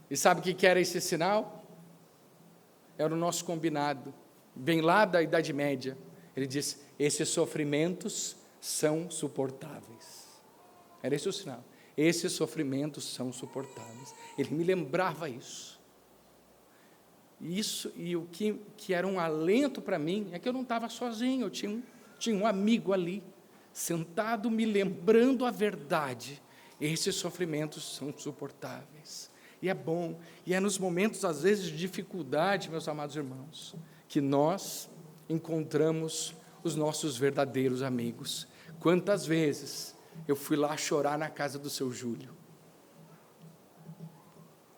[SPEAKER 1] E sabe o que era esse sinal? Era o nosso combinado, bem lá da Idade Média. Ele disse: esses sofrimentos são suportáveis. Era esse o sinal. Esses sofrimentos são suportáveis. Ele me lembrava isso. E o que era um alento para mim é que eu não estava sozinho, eu tinha um amigo ali, sentado me lembrando a verdade. Esses sofrimentos são suportáveis. E é bom, e é nos momentos, às vezes, de dificuldade, meus amados irmãos, que nós encontramos os nossos verdadeiros amigos. Quantas vezes eu fui lá chorar na casa do seu Júlio,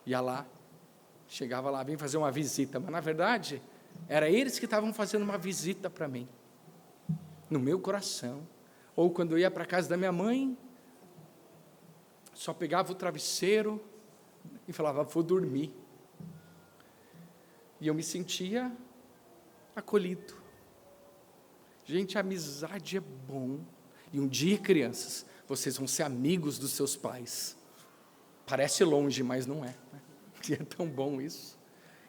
[SPEAKER 1] Ia lá, chegava lá, vim fazer uma visita, mas na verdade, era eles que estavam fazendo uma visita para mim, no meu coração. Ou quando eu ia para a casa da minha mãe, só pegava o travesseiro e falava, vou dormir. E eu me sentia acolhido. Gente, a amizade é bom. E um dia, crianças, vocês vão ser amigos dos seus pais. Parece longe, mas não é. E é tão bom isso.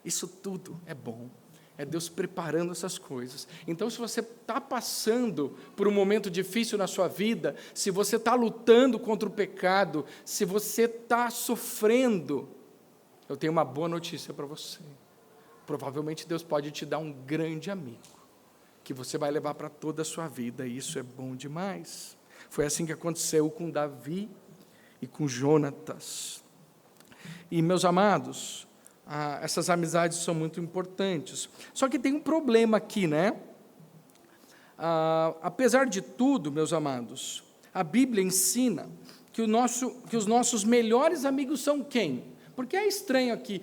[SPEAKER 1] Isso tudo é bom. É Deus preparando essas coisas. Então, se você está passando por um momento difícil na sua vida, se você está lutando contra o pecado, se você está sofrendo, eu tenho uma boa notícia para você. Provavelmente Deus pode te dar um grande amigo, que você vai levar para toda a sua vida, e isso é bom demais. Foi assim que aconteceu com Davi e com Jonatas. E, meus amados, essas amizades são muito importantes. Só que tem um problema aqui, né? Apesar de tudo, meus amados, a Bíblia ensina que os nossos melhores amigos são quem? Porque é estranho aqui.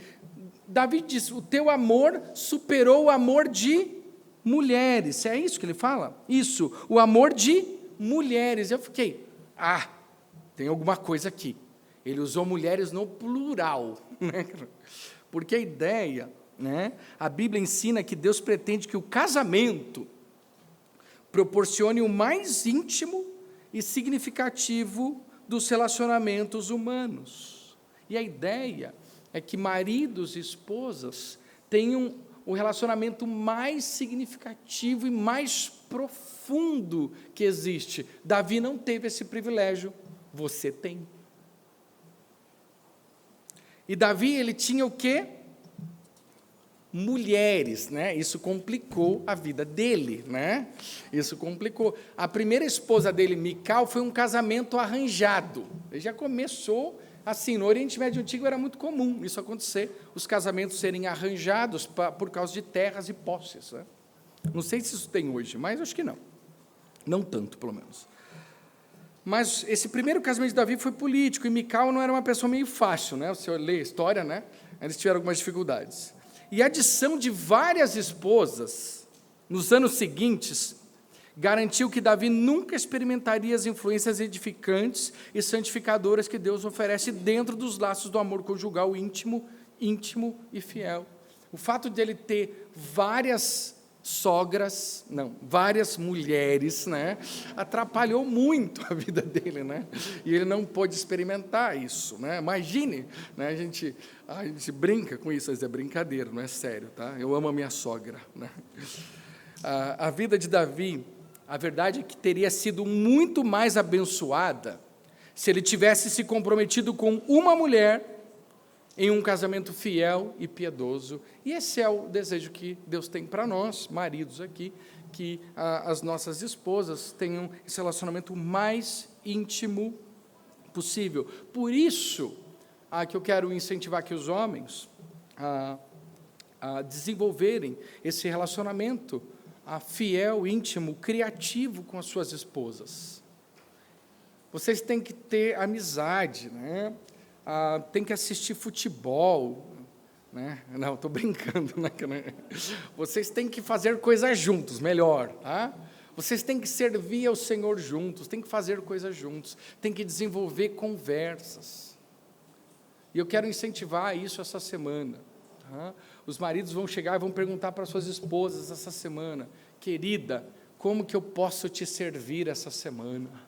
[SPEAKER 1] Davi diz, o teu amor superou o amor de mulheres. É isso que ele fala? Isso, o amor de mulheres. Eu fiquei, tem alguma coisa aqui. Ele usou mulheres no plural, né? Porque a ideia, né, a Bíblia ensina que Deus pretende que o casamento proporcione o mais íntimo e significativo dos relacionamentos humanos. E a ideia é que maridos e esposas tenham o relacionamento mais significativo e mais profundo que existe. Davi não teve esse privilégio, você tem. E Davi, ele tinha o quê? Mulheres, né? Isso complicou a vida dele, né? Isso complicou. A primeira esposa dele, Mical, foi um casamento arranjado. Ele já começou assim, no Oriente Médio Antigo era muito comum isso acontecer, os casamentos serem arranjados por causa de terras e posses, né? Não sei se isso tem hoje, mas acho que não. Não tanto, pelo menos. Mas esse primeiro casamento de Davi foi político, e Mical não era uma pessoa meio fácil, né? Você lê a história, né? Eles tiveram algumas dificuldades. E a adição de várias esposas, nos anos seguintes, garantiu que Davi nunca experimentaria as influências edificantes e santificadoras que Deus oferece dentro dos laços do amor conjugal íntimo e fiel. O fato de ele ter várias mulheres, né, atrapalhou muito a vida dele, né, e ele não pôde experimentar isso, né. Imagine, né, a gente brinca com isso, mas é brincadeira, não é sério, tá? Eu amo a minha sogra, né. A vida de Davi, a verdade é que teria sido muito mais abençoada se ele tivesse se comprometido com uma mulher em um casamento fiel e piedoso. E esse é o desejo que Deus tem para nós, maridos aqui, que as nossas esposas tenham esse relacionamento mais íntimo possível. Por isso, que eu quero incentivar aqui os homens a desenvolverem esse relacionamento fiel, íntimo, criativo com as suas esposas. Vocês têm que ter amizade, né? Tem que assistir futebol, né? Não, estou brincando, né? Vocês têm que fazer coisas juntos, melhor, tá? Vocês têm que servir ao Senhor juntos, têm que fazer coisas juntos, têm que desenvolver conversas. E eu quero incentivar isso essa semana, tá? Os maridos vão chegar e vão perguntar para suas esposas essa semana, querida, como que eu posso te servir essa semana?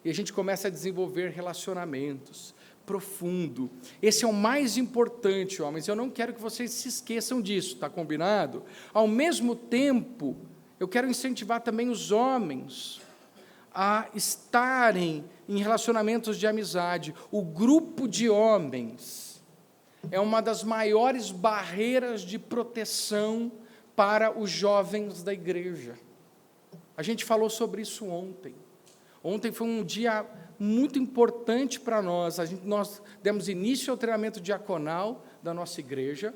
[SPEAKER 1] E a gente começa a desenvolver relacionamentos profundo. Esse é o mais importante, homens. Eu não quero que vocês se esqueçam disso, está combinado? Ao mesmo tempo, eu quero incentivar também os homens a estarem em relacionamentos de amizade. O grupo de homens é uma das maiores barreiras de proteção para os jovens da igreja. A gente falou sobre isso ontem. Ontem foi um dia muito importante para nós. Nós demos início ao treinamento diaconal da nossa igreja,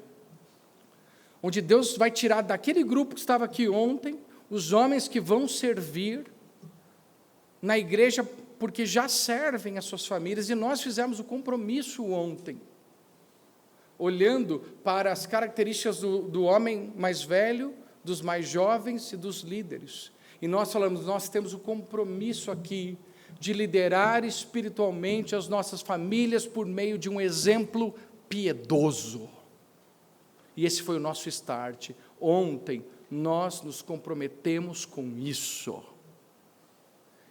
[SPEAKER 1] onde Deus vai tirar daquele grupo que estava aqui ontem, os homens que vão servir na igreja, porque já servem as suas famílias, e nós fizemos o compromisso ontem olhando para as características do homem mais velho, dos mais jovens e dos líderes. E nós falamos, nós temos o compromisso aqui de liderar espiritualmente as nossas famílias por meio de um exemplo piedoso. E esse foi o nosso start. Ontem, nós nos comprometemos com isso.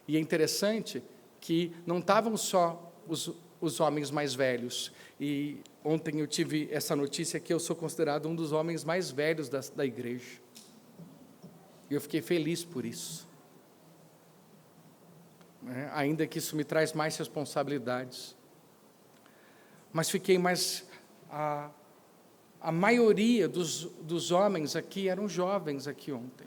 [SPEAKER 1] E é interessante que não estavam só os homens mais velhos. E ontem eu tive essa notícia que eu sou considerado um dos homens mais velhos da igreja. E eu fiquei feliz por isso. Ainda que isso me traz mais responsabilidades. Mas fiquei mais... A maioria dos homens aqui eram jovens aqui ontem.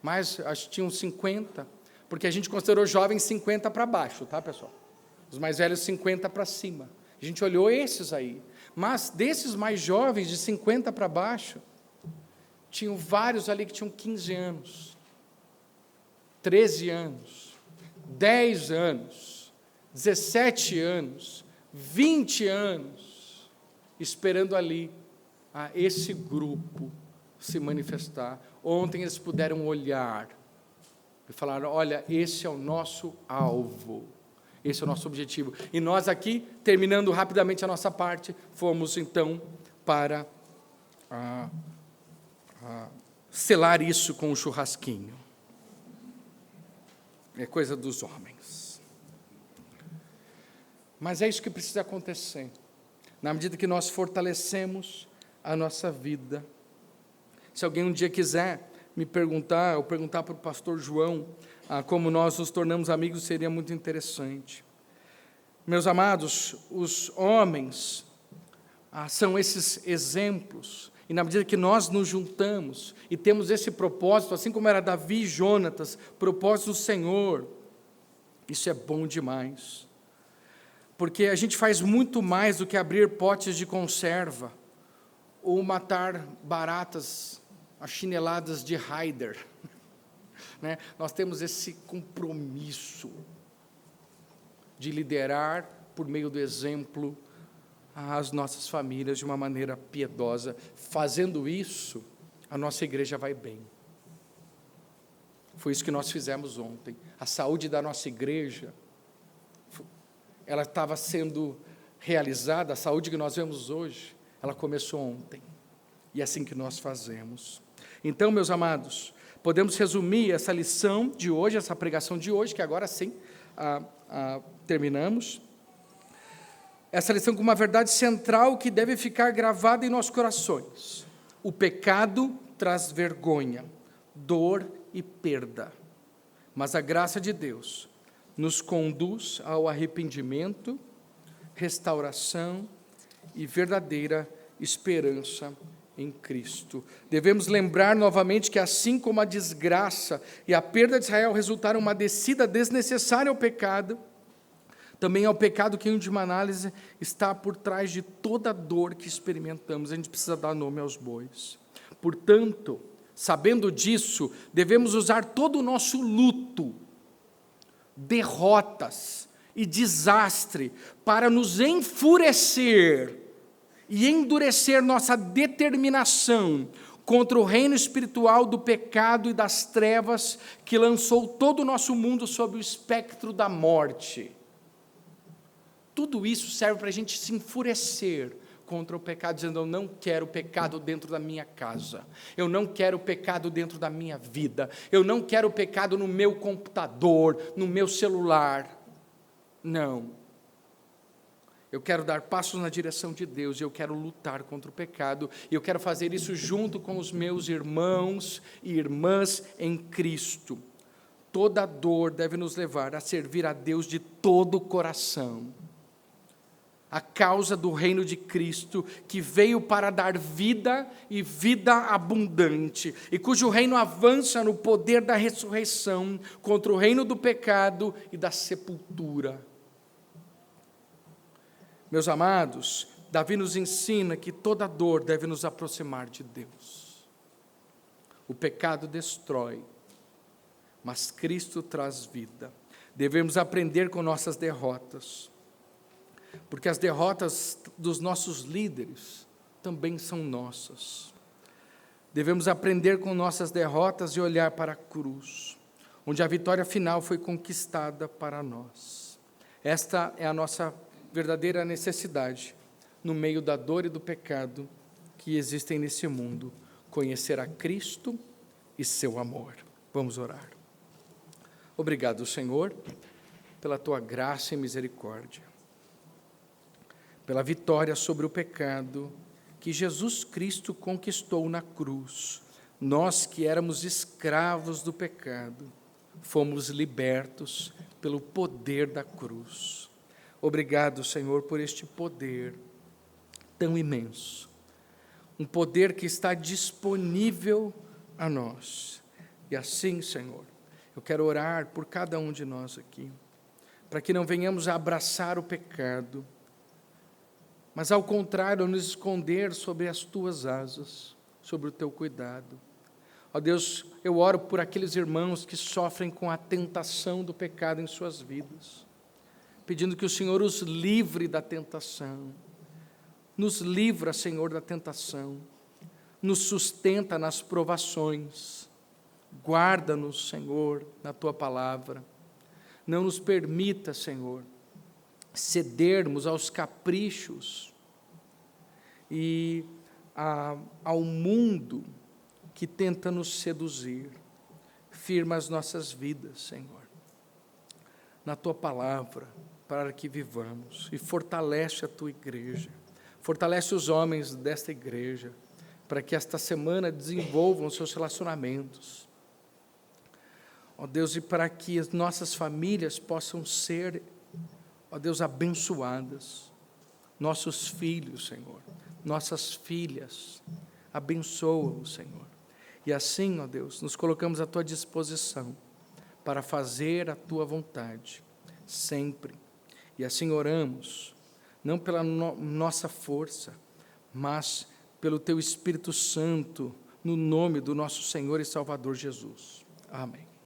[SPEAKER 1] Mas acho que tinham 50, porque a gente considerou jovens 50 para baixo, tá, pessoal? Os mais velhos 50 para cima. A gente olhou esses aí. Mas desses mais jovens, de 50 para baixo, tinham vários ali que tinham 15 anos, 13 anos, 10 anos, 17 anos, 20 anos, esperando ali esse grupo se manifestar. Ontem eles puderam olhar e falar, olha, esse é o nosso alvo, esse é o nosso objetivo. E nós aqui, terminando rapidamente a nossa parte, fomos então para selar isso com um churrasquinho. É coisa dos homens. Mas é isso que precisa acontecer. Na medida que nós fortalecemos a nossa vida. Se alguém um dia quiser me perguntar, ou perguntar para o pastor João, como nós nos tornamos amigos, seria muito interessante. Meus amados, os homens são esses exemplos. E na medida que nós nos juntamos e temos esse propósito, assim como era Davi e Jonatas, propósito do Senhor, isso é bom demais. Porque a gente faz muito mais do que abrir potes de conserva, ou matar baratas achineladas de Raider. Né? Nós temos esse compromisso de liderar, por meio do exemplo, as nossas famílias de uma maneira piedosa. Fazendo isso, a nossa igreja vai bem. Foi isso que nós fizemos ontem. A saúde da nossa igreja, ela estava sendo realizada, a saúde que nós vemos hoje, ela começou ontem. E é assim que nós fazemos. Então, meus amados, podemos resumir essa lição de hoje, essa pregação de hoje, que agora sim terminamos. Essa lição com uma verdade central que deve ficar gravada em nossos corações. O pecado traz vergonha, dor e perda. Mas a graça de Deus nos conduz ao arrependimento, restauração e verdadeira esperança em Cristo. Devemos lembrar novamente que assim como a desgraça e a perda de Israel resultaram em uma descida desnecessária ao pecado, também é o pecado que, em última análise, está por trás de toda a dor que experimentamos. A gente precisa dar nome aos bois. Portanto, sabendo disso, devemos usar todo o nosso luto, derrotas e desastre para nos enfurecer e endurecer nossa determinação contra o reino espiritual do pecado e das trevas que lançou todo o nosso mundo sob o espectro da morte. Tudo isso serve para a gente se enfurecer contra o pecado, dizendo, eu não quero pecado dentro da minha casa, eu não quero pecado dentro da minha vida, eu não quero pecado no meu computador, no meu celular. Não. Eu quero dar passos na direção de Deus, e eu quero lutar contra o pecado, e eu quero fazer isso junto com os meus irmãos e irmãs em Cristo. Toda dor deve nos levar a servir a Deus de todo o coração. A causa do reino de Cristo, que veio para dar vida e vida abundante, e cujo reino avança no poder da ressurreição contra o reino do pecado e da sepultura. Meus amados, Davi nos ensina que toda dor deve nos aproximar de Deus. O pecado destrói, mas Cristo traz vida. Devemos aprender com nossas derrotas, porque as derrotas dos nossos líderes também são nossas. Devemos aprender com nossas derrotas e olhar para a cruz, onde a vitória final foi conquistada para nós. Esta é a nossa verdadeira necessidade, no meio da dor e do pecado que existem nesse mundo, conhecer a Cristo e seu amor. Vamos orar. Obrigado, Senhor, pela tua graça e misericórdia, pela vitória sobre o pecado que Jesus Cristo conquistou na cruz. Nós que éramos escravos do pecado, fomos libertos pelo poder da cruz. Obrigado, Senhor, por este poder tão imenso, um poder que está disponível a nós. E assim, Senhor, eu quero orar por cada um de nós aqui, para que não venhamos a abraçar o pecado, mas ao contrário, nos esconder sob as tuas asas, sobre o teu cuidado. Ó Deus, eu oro por aqueles irmãos que sofrem com a tentação do pecado em suas vidas, pedindo que o Senhor os livre da tentação. Nos livra, Senhor, da tentação, nos sustenta nas provações, guarda-nos, Senhor, na tua palavra. Não nos permita, Senhor, cedermos aos caprichos e ao mundo que tenta nos seduzir. Firma as nossas vidas, Senhor, na tua palavra, para que vivamos, e fortalece a tua igreja, fortalece os homens desta igreja, para que esta semana desenvolvam seus relacionamentos, ó Deus, e para que as nossas famílias possam ser, ó Deus, abençoadas, nossos filhos, Senhor, nossas filhas, abençoa-os, Senhor, e assim, ó Deus, nos colocamos à tua disposição, para fazer a tua vontade, sempre, e assim oramos, não pela nossa força, mas pelo teu Espírito Santo, no nome do nosso Senhor e Salvador Jesus. Amém.